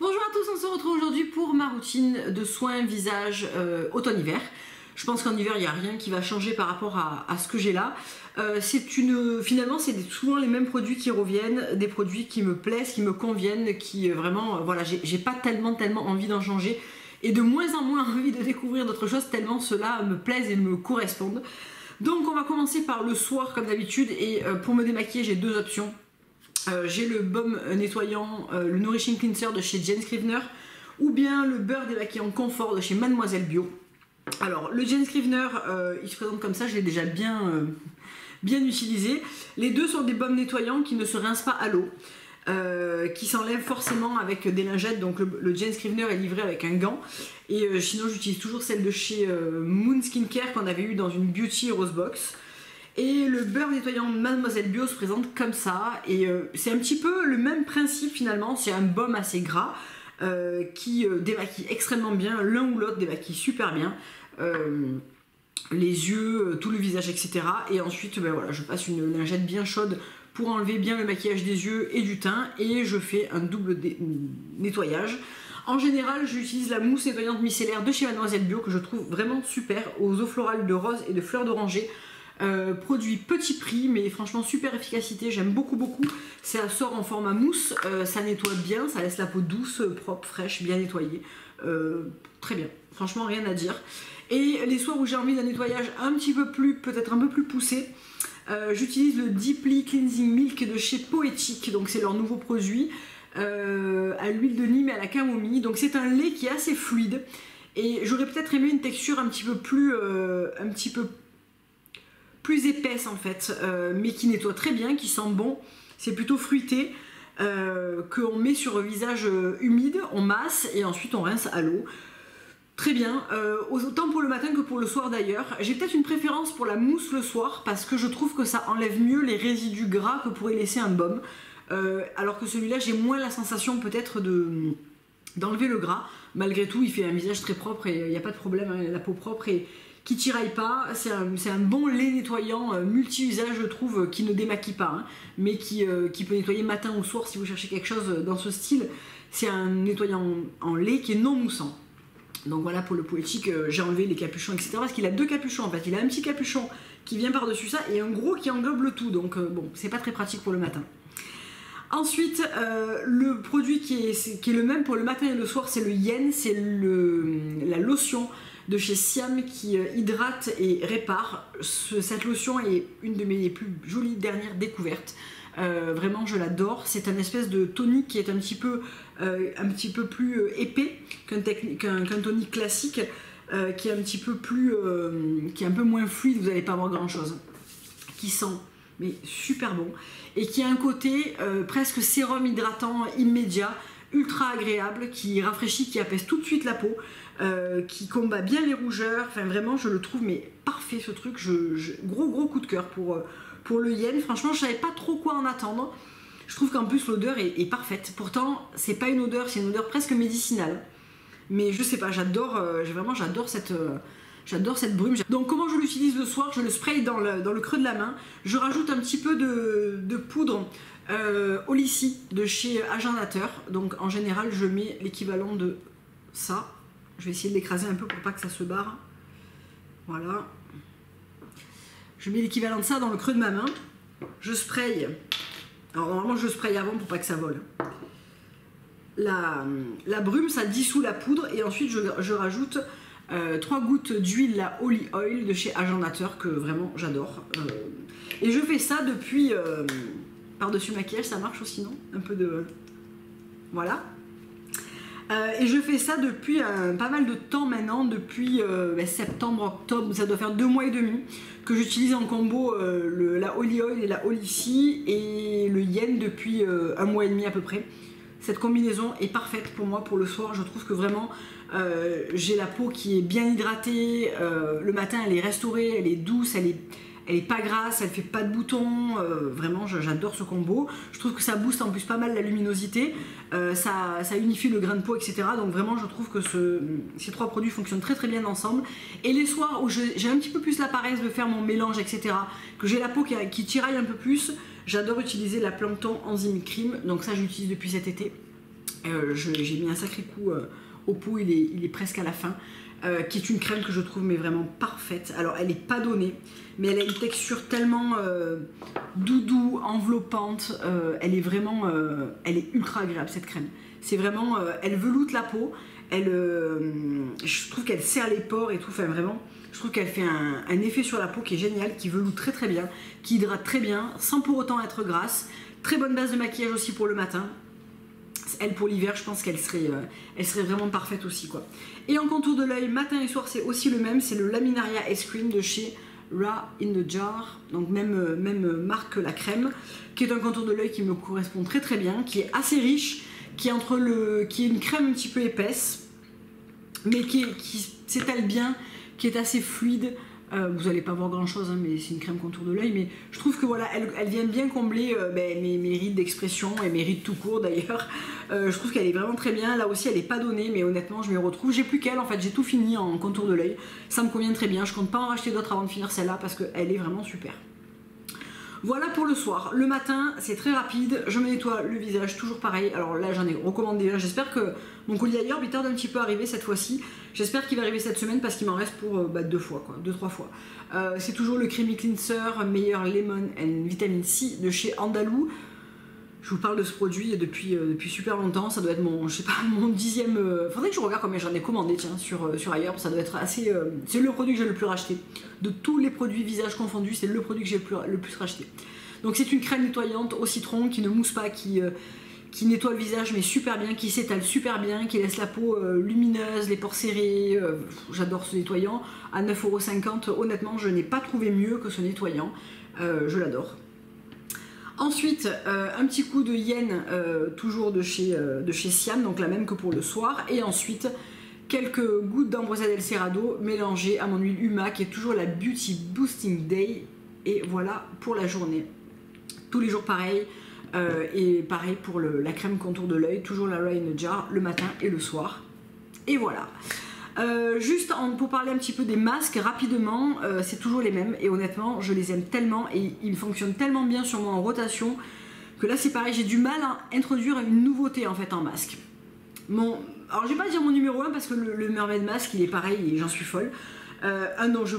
Bonjour à tous, on se retrouve aujourd'hui pour ma routine de soins visage automne-hiver. Je pense qu'en hiver il n'y a rien qui va changer par rapport à ce que j'ai là. Finalement c'est souvent les mêmes produits qui reviennent, des produits qui me plaisent, qui me conviennent, qui vraiment, voilà, j'ai pas tellement envie d'en changer et de moins en moins envie de découvrir d'autres choses tellement ceux-là me plaisent et me correspondent. Donc on va commencer par le soir comme d'habitude et pour me démaquiller j'ai deux options. J'ai le baume nettoyant, le Nourishing Cleanser de chez Jane Scrivener ou bien le beurre démaquillant Confort de chez Mademoiselle Bio. Alors le Jane Scrivener il se présente comme ça, je l'ai déjà bien utilisé. Les deux sont des baumes nettoyants qui ne se rincent pas à l'eau, qui s'enlèvent forcément avec des lingettes. Donc le Jane Scrivener est livré avec un gant et sinon j'utilise toujours celle de chez Moon Skincare qu'on avait eu dans une Beauty Rose Box. Et le beurre nettoyant Mademoiselle Bio se présente comme ça et c'est un petit peu le même principe finalement. C'est un baume assez gras qui démaquille extrêmement bien, l'un ou l'autre démaquille super bien les yeux, tout le visage, etc. Et ensuite ben voilà, je passe une lingette bien chaude pour enlever bien le maquillage des yeux et du teint et je fais un double nettoyage. En général j'utilise la mousse nettoyante micellaire de chez Mademoiselle Bio que je trouve vraiment super, aux eaux florales de rose et de fleurs d'oranger. Produit petit prix mais franchement super efficacité, j'aime beaucoup. Ça sort en format mousse, ça nettoie bien, ça laisse la peau douce, propre, fraîche, bien nettoyée, très bien, franchement rien à dire. Et les soirs où j'ai envie d'un nettoyage un petit peu plus, peut-être un peu plus poussé, j'utilise le Deeply Cleansing Milk de chez Poetic, donc c'est leur nouveau produit à l'huile de Nîmes et à la camomille. Donc c'est un lait qui est assez fluide et j'aurais peut-être aimé une texture un petit peu plus épaisse en fait, mais qui nettoie très bien, qui sent bon. C'est plutôt fruité, qu'on met sur un visage humide, on masse et ensuite on rince à l'eau. Très bien, autant pour le matin que pour le soir d'ailleurs. J'ai peut-être une préférence pour la mousse le soir parce que je trouve que ça enlève mieux les résidus gras que pourrait laisser un baume. Alors que celui-là, j'ai moins la sensation peut-être d'enlever le gras. Malgré tout, il fait un visage très propre et il n'y a pas de problème, hein, la peau propre et qui tiraille pas. C'est un bon lait nettoyant multi-usage, je trouve, qui ne démaquille pas, hein, mais qui peut nettoyer matin ou soir si vous cherchez quelque chose dans ce style. C'est un nettoyant en lait qui est non moussant. Donc voilà, pour le Poetic, j'ai enlevé les capuchons, etc. Parce qu'il a deux capuchons en fait. Il a un petit capuchon qui vient par-dessus ça et un gros qui englobe le tout. Donc bon, c'est pas très pratique pour le matin. Ensuite, le produit qui est le même pour le matin et le soir, c'est le Yen. C'est la lotion de chez Siam qui hydrate et répare. Cette lotion est une de mes plus jolies dernières découvertes. Vraiment je l'adore, c'est un espèce de tonique qui est un petit peu plus épais qu'un tonique classique, qui est un petit peu plus qui est un peu moins fluide, vous n'allez pas voir grand chose, qui sent mais super bon et qui a un côté presque sérum hydratant immédiat, ultra agréable, qui rafraîchit, qui apaise tout de suite la peau, qui combat bien les rougeurs. Enfin vraiment je le trouve mais parfait ce truc. Gros coup de cœur pour le Yen. Franchement je savais pas trop quoi en attendre. Je trouve qu'en plus l'odeur est parfaite. Pourtant c'est pas une odeur, c'est une odeur presque médicinale, mais je sais pas, j'adore cette brume. Donc comment je l'utilise le soir? Je le spray dans le creux de la main. Je rajoute un petit peu de poudre Olici de chez Agendateur. Donc en général je mets l'équivalent de ça. Je vais essayer de l'écraser un peu pour pas que ça se barre. Voilà. Je mets l'équivalent de ça dans le creux de ma main. Je spray. Alors normalement je spray avant pour pas que ça vole. La brume ça dissout la poudre et ensuite je rajoute 3 gouttes d'huile, la Holy Oil de chez Agendateur que vraiment j'adore. Et je fais ça depuis par-dessus le maquillage, ça marche aussi, non? Un peu de... Voilà. Et je fais ça depuis pas mal de temps maintenant, depuis septembre, octobre, ça doit faire 2 mois et demi que j'utilise en combo la Holy Oil et la Olici et le Yen depuis 1 mois et demi à peu près. Cette combinaison est parfaite pour moi pour le soir. Je trouve que vraiment j'ai la peau qui est bien hydratée, le matin elle est restaurée, elle est douce, elle est pas grasse, elle fait pas de boutons, vraiment j'adore ce combo. Je trouve que ça booste en plus pas mal la luminosité, ça unifie le grain de peau, etc. Donc vraiment je trouve que ces 3 produits fonctionnent très bien ensemble. Et les soirs où j'ai un petit peu plus la paresse de faire mon mélange, etc., que j'ai la peau qui tiraille un peu plus, j'adore utiliser la Plankton Enzyme Cream, donc ça j'utilise depuis cet été. J'ai mis un sacré coup au pot, il est presque à la fin. Qui est une crème que je trouve mais vraiment parfaite. Alors elle n'est pas donnée, mais elle a une texture tellement doudou, enveloppante. Elle est vraiment, elle est ultra agréable cette crème. C'est vraiment, elle veloute la peau. Je trouve qu'elle serre les pores et tout. Enfin vraiment, je trouve qu'elle fait un effet sur la peau qui est génial, qui veloute très très bien, qui hydrate très bien, sans pour autant être grasse. Très bonne base de maquillage aussi pour le matin. Elle pour l'hiver, je pense qu'elle serait vraiment parfaite aussi quoi. Et en contour de l'œil, matin et soir, c'est aussi le même, c'est le Laminaria Ice Cream de chez Ra in the Jar, donc même marque que la crème, qui est un contour de l'œil qui me correspond très très bien, qui est assez riche, qui est une crème un petit peu épaisse, mais qui s'étale bien, qui est assez fluide. Vous n'allez pas voir grand chose, hein, mais c'est une crème contour de l'œil, mais je trouve que voilà, elle vient bien combler mes rides d'expression et mes rides tout court d'ailleurs. Je trouve qu'elle est vraiment très bien. Là aussi elle n'est pas donnée, mais honnêtement je m'y retrouve. J'ai plus qu'elle en fait, j'ai tout fini en contour de l'œil. Ça me convient très bien, je compte pas en racheter d'autres avant de finir celle-là parce qu'elle est vraiment super. Voilà pour le soir. Le matin, c'est très rapide. Je me nettoie le visage, toujours pareil. Alors là, j'en ai recommandé un. J'espère que mon colis ailleurs, il tarde un petit peu à arriver cette fois-ci. J'espère qu'il va arriver cette semaine parce qu'il m'en reste pour 2-3 fois. C'est toujours le Creamy Cleanser Meilleur Lemon and Vitamin C de chez Andalou. Je vous parle de ce produit depuis super longtemps. Ça doit être mon 10e. Faudrait que je regarde combien j'en ai commandé tiens, sur ailleurs. Ça doit être assez. C'est le produit que j'ai le plus racheté. De tous les produits visage confondus, c'est le produit que j'ai le plus racheté. Donc c'est une crème nettoyante au citron qui ne mousse pas, qui nettoie le visage mais super bien, qui s'étale super bien, qui laisse la peau lumineuse, les pores serrés. J'adore ce nettoyant. À 9,50 €, honnêtement, je n'ai pas trouvé mieux que ce nettoyant. Je l'adore. Ensuite, un petit coup de yen, toujours de chez Siam, donc la même que pour le soir. Et ensuite, quelques gouttes d'Ambrosia del Cerrado mélangées à mon huile Huma, qui est toujours la Beauty Boosting Day. Et voilà pour la journée. Tous les jours pareil. Et pareil pour la crème contour de l'œil, toujours la Ra in the Jar, le matin et le soir. Et voilà. Juste pour parler un petit peu des masques rapidement, c'est toujours les mêmes et honnêtement je les aime tellement et ils fonctionnent tellement bien sur moi en rotation que là c'est pareil, j'ai du mal à introduire une nouveauté en fait en masque. Alors je vais pas dire mon numéro 1 parce que le Mermaid Mask il est pareil et j'en suis folle. Un dont je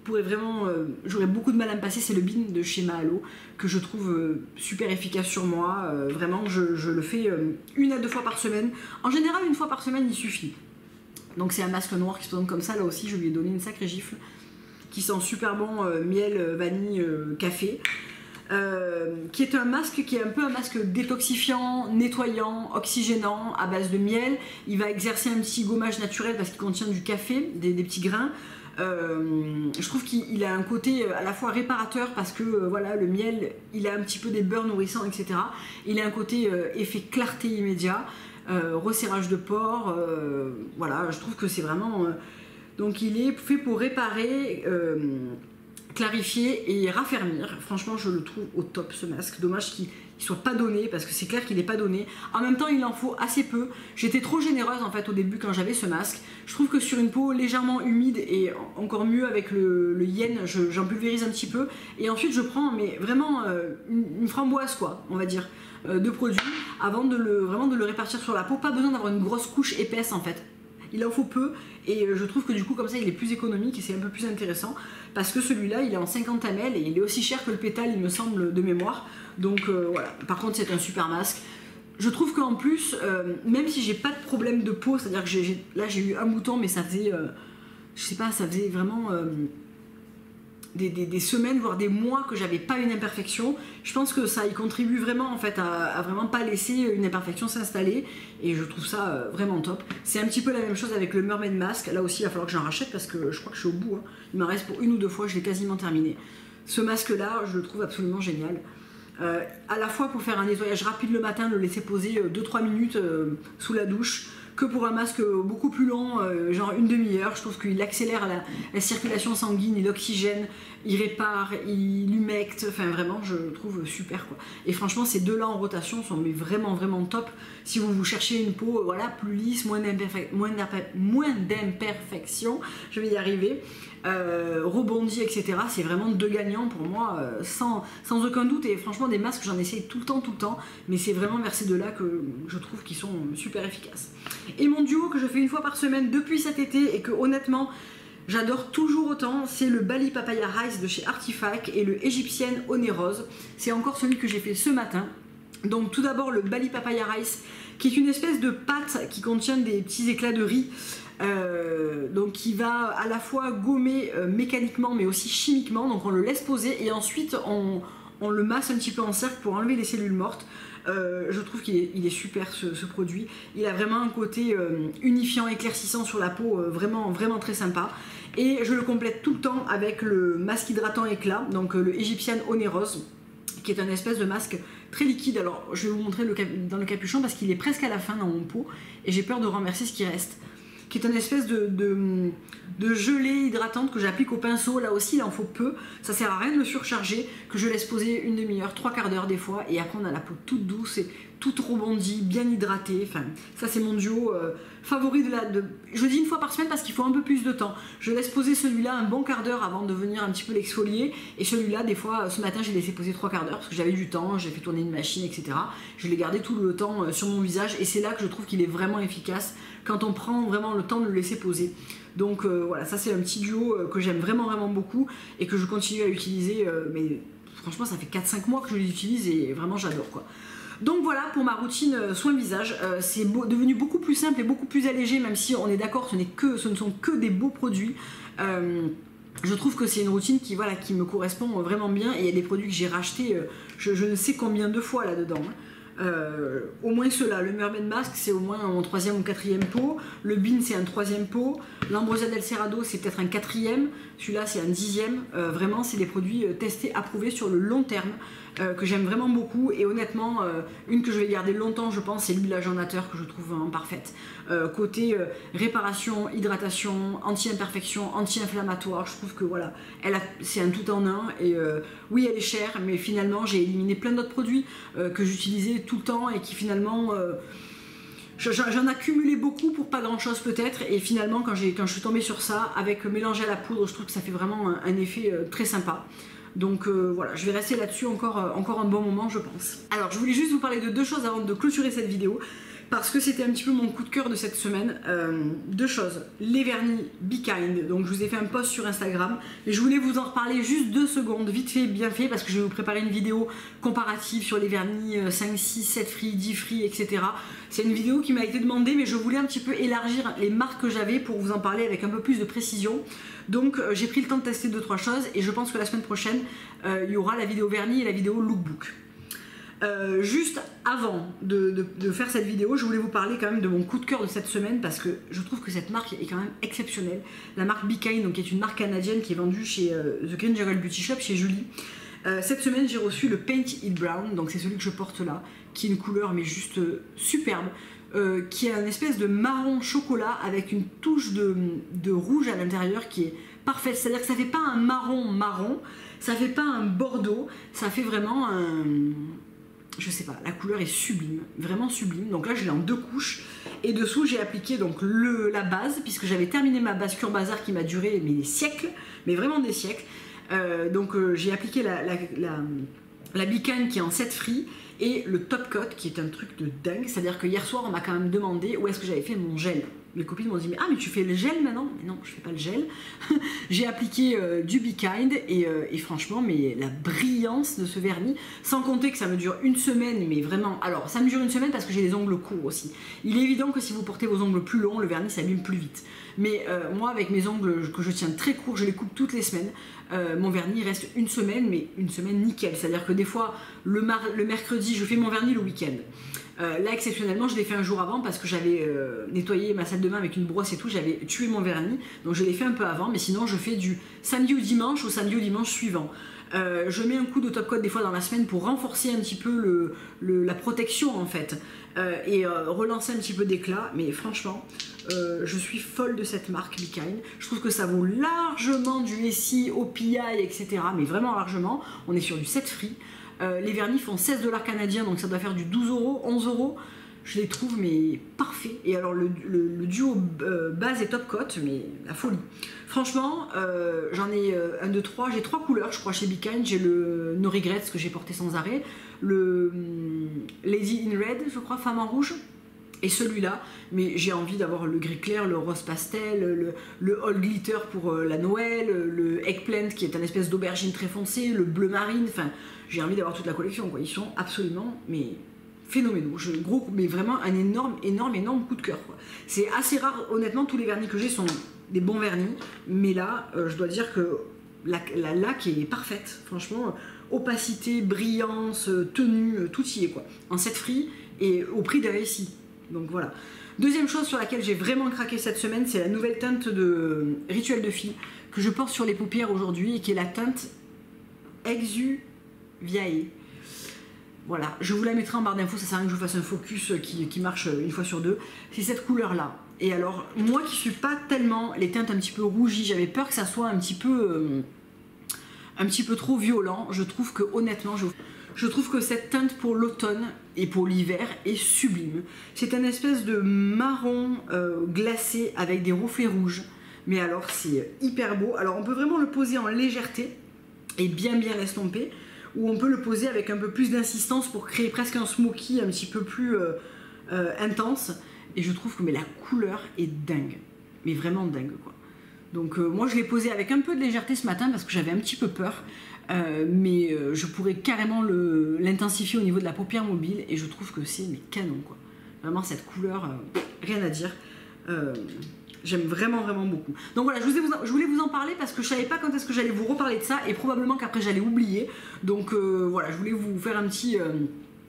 pourrais vraiment, j'aurais beaucoup de mal à me passer, c'est le Bean de chez Mahalo que je trouve super efficace sur moi. Vraiment je le fais 1 à 2 fois par semaine. En général 1 fois par semaine il suffit. Donc c'est un masque noir qui se présente comme ça, là aussi je lui ai donné une sacrée gifle, qui sent super bon miel, vanille, café, qui est un masque qui est un peu un masque détoxifiant, nettoyant, oxygénant à base de miel. Il va exercer un petit gommage naturel parce qu'il contient du café, des petits grains. Je trouve qu'il a un côté à la fois réparateur parce que voilà, le miel il a un petit peu des beurres nourrissants, etc. Il a un côté effet clarté immédiat. Resserrage de pores, voilà, je trouve que c'est vraiment donc il est fait pour réparer, clarifier et raffermir. Franchement je le trouve au top ce masque, dommage qu'il soit pas donné parce que c'est clair qu'il n'est pas donné. En même temps il en faut assez peu, j'étais trop généreuse en fait au début quand j'avais ce masque. Je trouve que sur une peau légèrement humide et encore mieux avec le yen, j'en pulvérise un petit peu et ensuite je prends mais vraiment une framboise quoi, on va dire, de produit avant vraiment de le répartir sur la peau. Pas besoin d'avoir une grosse couche épaisse en fait, il en faut peu et je trouve que du coup comme ça il est plus économique et c'est un peu plus intéressant parce que celui-là il est en 50 ml et il est aussi cher que le pétale il me semble de mémoire. Donc voilà, par contre c'est un super masque. Je trouve qu'en plus, même si j'ai pas de problème de peau, c'est-à-dire que là j'ai eu un mouton mais ça faisait, je sais pas, ça faisait vraiment des semaines voire des mois que j'avais pas une imperfection. Je pense que ça y contribue vraiment en fait à vraiment pas laisser une imperfection s'installer et je trouve ça vraiment top. C'est un petit peu la même chose avec le Mermaid Mask. Là aussi il va falloir que j'en rachète parce que je crois que je suis au bout, hein. Il m'en reste pour 1 ou 2 fois, je l'ai quasiment terminé. Ce masque là je le trouve absolument génial. À la fois pour faire un nettoyage rapide le matin, le laisser poser 2-3 minutes sous la douche, que pour un masque beaucoup plus long, genre une demi-heure. Je trouve qu'il accélère la circulation sanguine, il oxygène, il répare, il humecte, enfin vraiment je trouve super quoi. Et franchement ces deux là en rotation sont mais vraiment top si vous cherchez une peau voilà, plus lisse, moins d'imperfections, je vais y arriver, rebondie etc. C'est vraiment deux gagnants pour moi sans aucun doute. Et franchement des masques j'en essaye tout le temps, mais c'est vraiment vers ces deux là que je trouve qu'ils sont super efficaces. Et mon duo que je fais une fois par semaine depuis cet été et que honnêtement j'adore toujours autant, c'est le Bali Papaya Rice de chez Artifact et le Egyptian Honey Rose. C'est encore celui que j'ai fait ce matin. Donc tout d'abord le Bali Papaya Rice qui est une espèce de pâte qui contient des petits éclats de riz, donc qui va à la fois gommer mécaniquement mais aussi chimiquement. Donc on le laisse poser et ensuite on le masse un petit peu en cercle pour enlever les cellules mortes. Je trouve qu'il est super ce produit. Il a vraiment un côté unifiant, éclaircissant sur la peau, vraiment très sympa. Et je le complète tout le temps avec le masque hydratant éclat, donc le Egyptian Honey Rose, qui est un espèce de masque très liquide. Alors je vais vous montrer dans le capuchon parce qu'il est presque à la fin dans mon pot et j'ai peur de renverser ce qui reste. Qui est une espèce de gelée hydratante que j'applique au pinceau. Là aussi il en faut peu, ça sert à rien de le surcharger, que je laisse poser une demi-heure, 3/4 d'heure des fois, et après on a la peau toute douce et toute rebondie, bien hydratée. Enfin ça c'est mon duo favori je dis une fois par semaine parce qu'il faut un peu plus de temps. Je laisse poser celui-là un bon quart d'heure avant de venir un petit peu l'exfolier, et celui-là des fois ce matin j'ai laissé poser 3/4 d'heure parce que j'avais du temps, j'ai fait tourner une machine etc. Je l'ai gardé tout le temps sur mon visage et c'est là que je trouve qu'il est vraiment efficace, quand on prend vraiment le temps de le laisser poser. Donc voilà, ça c'est un petit duo que j'aime vraiment beaucoup et que je continue à utiliser, mais franchement ça fait 4-5 mois que je l'utilise et vraiment j'adore quoi. Donc voilà pour ma routine soin visage, c'est devenu beaucoup plus simple et beaucoup plus allégé, même si on est d'accord ce ne sont que des beaux produits. Je trouve que c'est une routine qui me correspond vraiment bien, et il y a des produits que j'ai rachetés je ne sais combien de fois là-dedans. Au moins ceux-là, le Mermaid Mask c'est au moins mon 3e ou 4e pot, le Bean c'est un 3e pot, l'Ambrosia del Cerrado c'est peut-être un 4e, celui-là c'est un 10e, vraiment c'est des produits testés, approuvés sur le long terme, que j'aime vraiment beaucoup. Et honnêtement une que je vais garder longtemps je pense, c'est l'huile agendateur que je trouve vraiment parfaite, côté réparation, hydratation, anti-imperfection, anti-inflammatoire. Je trouve que voilà, c'est un tout en un. Et oui elle est chère, mais finalement j'ai éliminé plein d'autres produits que j'utilisais tout le temps et qui finalement j'en accumulais beaucoup pour pas grand chose peut-être, et finalement quand je suis tombée sur ça avec mélangé à la poudre, je trouve que ça fait vraiment un effet très sympa. Donc voilà, je vais rester là-dessus encore un bon moment je pense. Alors je voulais juste vous parler de deux choses avant de clôturer cette vidéo, parce que c'était un petit peu mon coup de cœur de cette semaine. Deux choses, les vernis Be Kind, donc je vous ai fait un post sur Instagram et je voulais vous en reparler juste 2 secondes, vite fait, bien fait, parce que je vais vous préparer une vidéo comparative sur les vernis 5, 6, 7 free, 10 free, etc. C'est une vidéo qui m'a été demandée, mais je voulais un petit peu élargir les marques que j'avais pour vous en parler avec un peu plus de précision. Donc j'ai pris le temps de tester 2-3 choses, et je pense que la semaine prochaine il y aura la vidéo vernis et la vidéo lookbook. Juste avant de faire cette vidéo, je voulais vous parler quand même de mon coup de cœur de cette semaine, parce que je trouve que cette marque est quand même exceptionnelle. La marque Be Kind, donc, qui est une marque canadienne qui est vendue chez The Green Jungle Beauty Shop, chez Julie. Cette semaine j'ai reçu le Paint It Brown, donc c'est celui que je porte là, qui est une couleur mais juste superbe, qui est un espèce de marron chocolat avec une touche de rouge à l'intérieur qui est parfaite. C'est à dire que ça fait pas un marron, ça fait pas un bordeaux, ça fait vraiment un... je sais pas, la couleur est sublime, vraiment sublime. Donc là je l'ai en 2 couches, et dessous j'ai appliqué donc la base, puisque j'avais terminé ma base Cure Bazar qui m'a duré mais des siècles, mais vraiment des siècles. J'ai appliqué la Be Kind qui est en 7 free, et le top coat qui est un truc de dingue. C'est à dire que hier soir on m'a quand même demandé où est-ce que j'avais fait mon gel. Mes copines m'ont dit mais tu fais le gel maintenant? Mais non, je fais pas le gel. J'ai appliqué du Be Kind et franchement mais la brillance de ce vernis, sans compter que ça me dure une semaine, mais vraiment, alors ça me dure une semaine parce que j'ai des ongles courts aussi. Il est évident que si vous portez vos ongles plus longs, le vernis s'abîme plus vite. Mais moi avec mes ongles que je tiens très courts, je les coupe toutes les semaines, mon vernis reste une semaine, mais une semaine nickel. C'est à dire que des fois le mercredi je fais mon vernis le week-end. Là exceptionnellement je l'ai fait un jour avant parce que j'avais nettoyé ma salle de bain avec une brosse et tout, j'avais tué mon vernis, donc je l'ai fait un peu avant, mais sinon je fais du samedi au dimanche suivant. Je mets un coup de top coat des fois dans la semaine pour renforcer un petit peu la protection en fait, et relancer un petit peu d'éclat. Mais franchement, je suis folle de cette marque Be Kind. Je trouve que ça vaut largement du SI, OPI, etc. Mais vraiment largement. On est sur du set free. Les vernis font 16 $ canadiens, donc ça doit faire du 12 €, 11 €. Je les trouve mais parfaits. Et alors le duo base et top coat, mais la folie. Franchement, j'en ai 1, 2, 3, j'ai 3 couleurs je crois chez Be Kind. J'ai le No Regrets que j'ai porté sans arrêt, le Lady in Red, je crois, femme en rouge, et celui-là, mais j'ai envie d'avoir le gris clair, le rose pastel, le all glitter pour la Noël, le eggplant qui est un espèce d'aubergine très foncé, le bleu marine, enfin j'ai envie d'avoir toute la collection quoi. Ils sont absolument mais phénoménaux, mais vraiment un énorme coup de cœur. C'est assez rare, honnêtement, tous les vernis que j'ai sont des bons vernis, mais là, je dois dire que la laque est parfaite, franchement, opacité, brillance, tenue, tout y est quoi, en set free et au prix d'un SI, donc voilà. Deuxième chose sur laquelle j'ai vraiment craqué cette semaine, c'est la nouvelle teinte de Rituel de Fille que je porte sur les paupières aujourd'hui et qui est la teinte Exuviae. Voilà, je vous la mettrai en barre d'infos, ça sert à rien que je vous fasse un focus qui marche une fois sur deux. C'est cette couleur là. Et alors, moi qui suis pas tellement les teintes un petit peu rougies, j'avais peur que ça soit un petit peu trop violent. Je trouve que honnêtement, je trouve que cette teinte pour l'automne et pour l'hiver est sublime. C'est un espèce de marron glacé avec des reflets rouges. Mais alors, c'est hyper beau. Alors, on peut vraiment le poser en légèreté et bien l'estomper, ou on peut le poser avec un peu plus d'insistance pour créer presque un smoky un petit peu plus intense. Et je trouve que mais la couleur est dingue, mais vraiment dingue quoi. Donc moi je l'ai posé avec un peu de légèreté ce matin parce que j'avais un petit peu peur, mais je pourrais carrément l'intensifier au niveau de la paupière mobile et je trouve que c'est mais canon quoi. Vraiment cette couleur, rien à dire. J'aime vraiment beaucoup. Donc voilà, je voulais vous en parler parce que je savais pas quand est-ce que j'allais vous reparler de ça et probablement qu'après j'allais oublier. Donc voilà, je voulais vous faire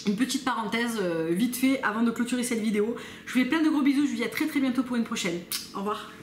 une petite parenthèse vite fait avant de clôturer cette vidéo. Je vous fais plein de gros bisous, je vous dis à très bientôt pour une prochaine. Au revoir.